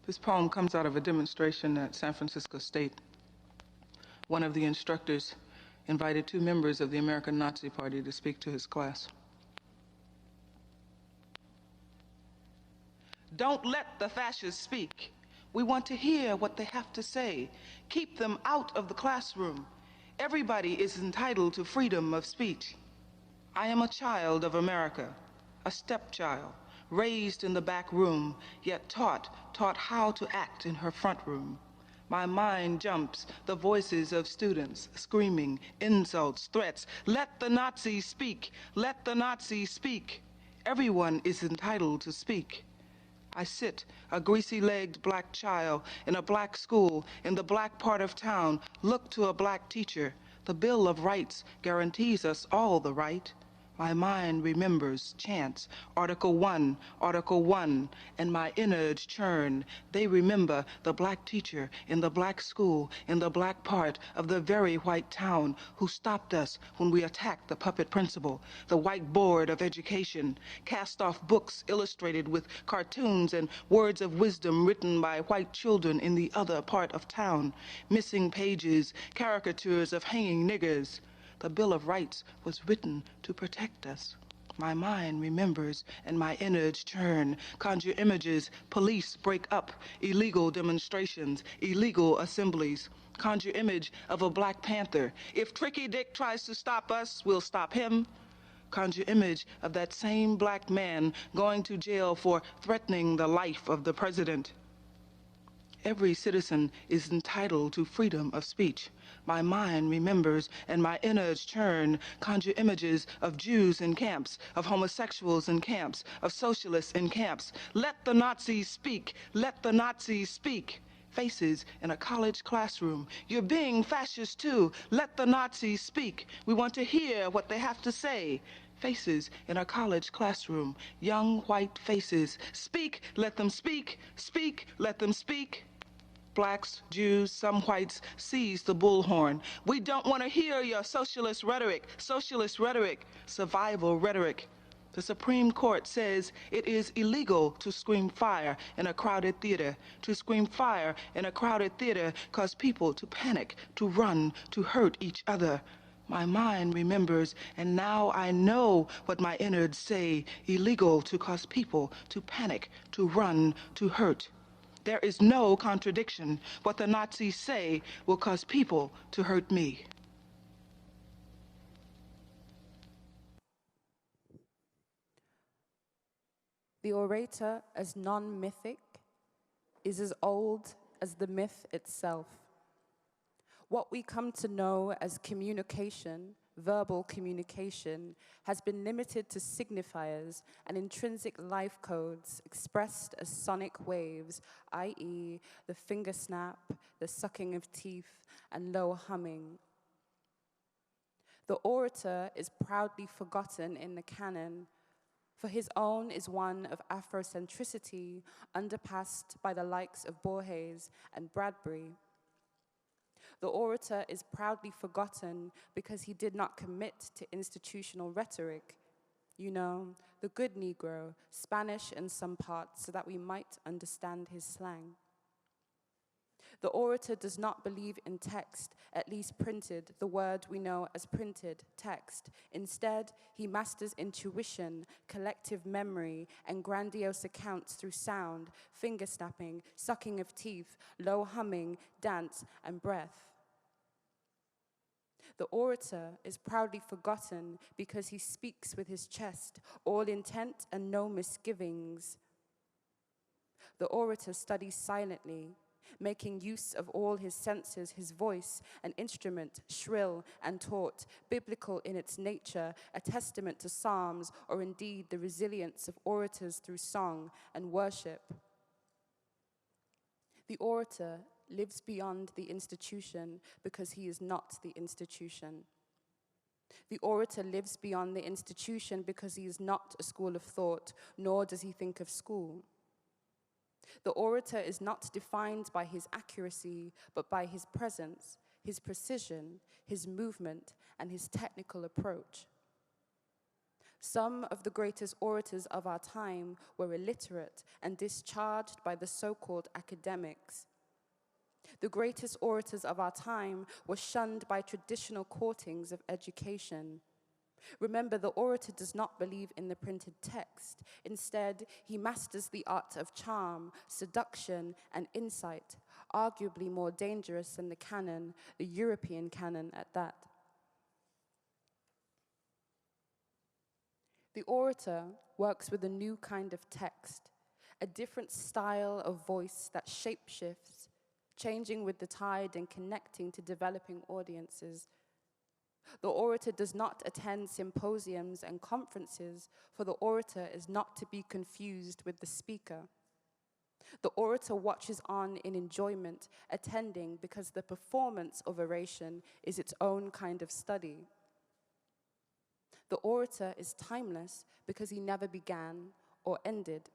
This poem comes out of a demonstration at San Francisco State. One of the instructors invited 2 members of the American Nazi Party to speak to his class. Don't let the fascists speak. We want to hear what they have to say. Keep them out of the classroom. Everybody is entitled to freedom of speech. I am a child of America, a stepchild, raised in the back room, yet taught how to act in her front room. My mind jumps, the voices of students screaming, insults, threats. Let the Nazis speak, let the Nazis speak. Everyone is entitled to speak. I sit, a greasy-legged black child, in a black school, in the black part of town, look to a black teacher. The Bill of Rights guarantees us all the right. My mind remembers chants, Article 1, and my innards churn. They remember the black teacher in the black school, in the black part of the very white town, who stopped us when we attacked the puppet principal, the white board of education, cast off books illustrated with cartoons and words of wisdom written by white children in the other part of town, missing pages, caricatures of hanging niggers. The Bill of Rights was written to protect us. My mind remembers and my innards churn, conjure images, police break up, illegal demonstrations, illegal assemblies, conjure image of a Black Panther. If Tricky Dick tries to stop us, we'll stop him. Conjure image of that same black man going to jail for threatening the life of the president. Every citizen is entitled to freedom of speech. My mind remembers and my innards churn, conjure images of Jews in camps, of homosexuals in camps, of socialists in camps. Let the Nazis speak, let the Nazis speak. Faces in a college classroom. You're being fascist too. Let the Nazis speak. We want to hear what they have to say. Faces in a college classroom. Young white faces. Speak, let them speak. Speak, let them speak. Blacks, Jews, some whites seize the bullhorn. We don't want to hear your socialist rhetoric, survival rhetoric. The Supreme Court says it is illegal to scream fire in a crowded theater. To scream fire in a crowded theater cause people to panic, to run, to hurt each other. My mind remembers, and now I know what my innards say. Illegal to cause people to panic, to run, to hurt. There is no contradiction. What the Nazis say will cause people to hurt me. The orator as non-mythic is as old as the myth itself. What we come to know as communication, verbal communication, has been limited to signifiers and intrinsic life codes expressed as sonic waves, i.e. the finger snap, the sucking of teeth, and low humming. The orator is proudly forgotten in the canon, for his own is one of Afrocentricity underpassed by the likes of Borges and Bradbury. The orator is proudly forgotten because he did not commit to institutional rhetoric. You know, the good Negro, Spanish in some parts so that we might understand his slang. The orator does not believe in text, at least printed, the word we know as printed text. Instead, he masters intuition, collective memory, and grandiose accounts through sound, finger snapping, sucking of teeth, low humming, dance, and breath. The orator is proudly forgotten because he speaks with his chest, all intent and no misgivings. The orator studies silently, making use of all his senses, his voice, an instrument, shrill and taut, biblical in its nature, a testament to Psalms, or indeed the resilience of orators through song and worship. The orator lives beyond the institution because he is not the institution. The orator lives beyond the institution because he is not a school of thought, nor does he think of school. The orator is not defined by his accuracy, but by his presence, his precision, his movement, and his technical approach. Some of the greatest orators of our time were illiterate and discharged by the so-called academics. The greatest orators of our time were shunned by traditional courtings of education. Remember, the orator does not believe in the printed text. Instead, he masters the art of charm, seduction, and insight, arguably more dangerous than the canon, the European canon at that. The orator works with a new kind of text, a different style of voice that shapeshifts, changing with the tide and connecting to developing audiences. The orator does not attend symposiums and conferences, for the orator is not to be confused with the speaker. The orator watches on in enjoyment, attending because the performance of oration is its own kind of study. The orator is timeless because he never began or ended.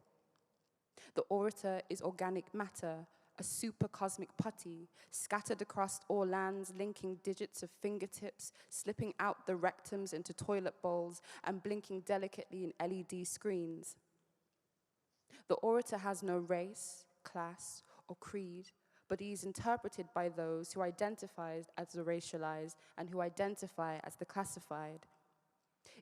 The orator is organic matter, a supercosmic putty, scattered across all lands, linking digits of fingertips, slipping out the rectums into toilet bowls, and blinking delicately in LED screens. The orator has no race, class, or creed, but he is interpreted by those who identify as the racialized and who identify as the classified.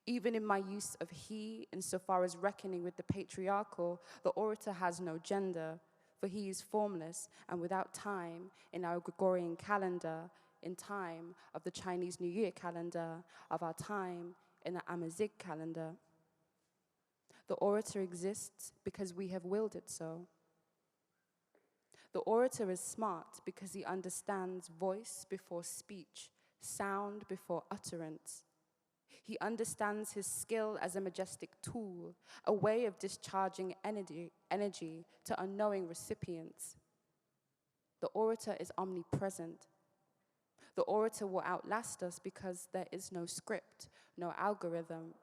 Even in my use of he, insofar as reckoning with the patriarchal, the orator has no gender, for he is formless and without time in our Gregorian calendar, in time of the Chinese New Year calendar, of our time in the Amazigh calendar. The orator exists because we have willed it so. The orator is smart because he understands voice before speech, sound before utterance. He understands his skill as a majestic tool, a way of discharging energy to unknowing recipients. The orator is omnipresent. The orator will outlast us because there is no script, no algorithm.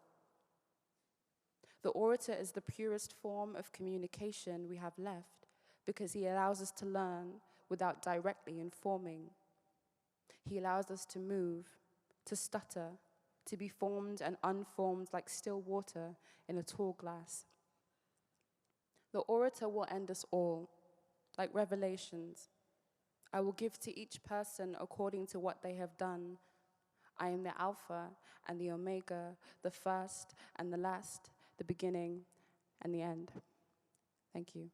The orator is the purest form of communication we have left because he allows us to learn without directly informing. He allows us to move, to stutter, to be formed and unformed like still water in a tall glass. The orator will end us all, like Revelations. I will give to each person according to what they have done. I am the Alpha and the Omega, the first and the last, the beginning and the end. Thank you.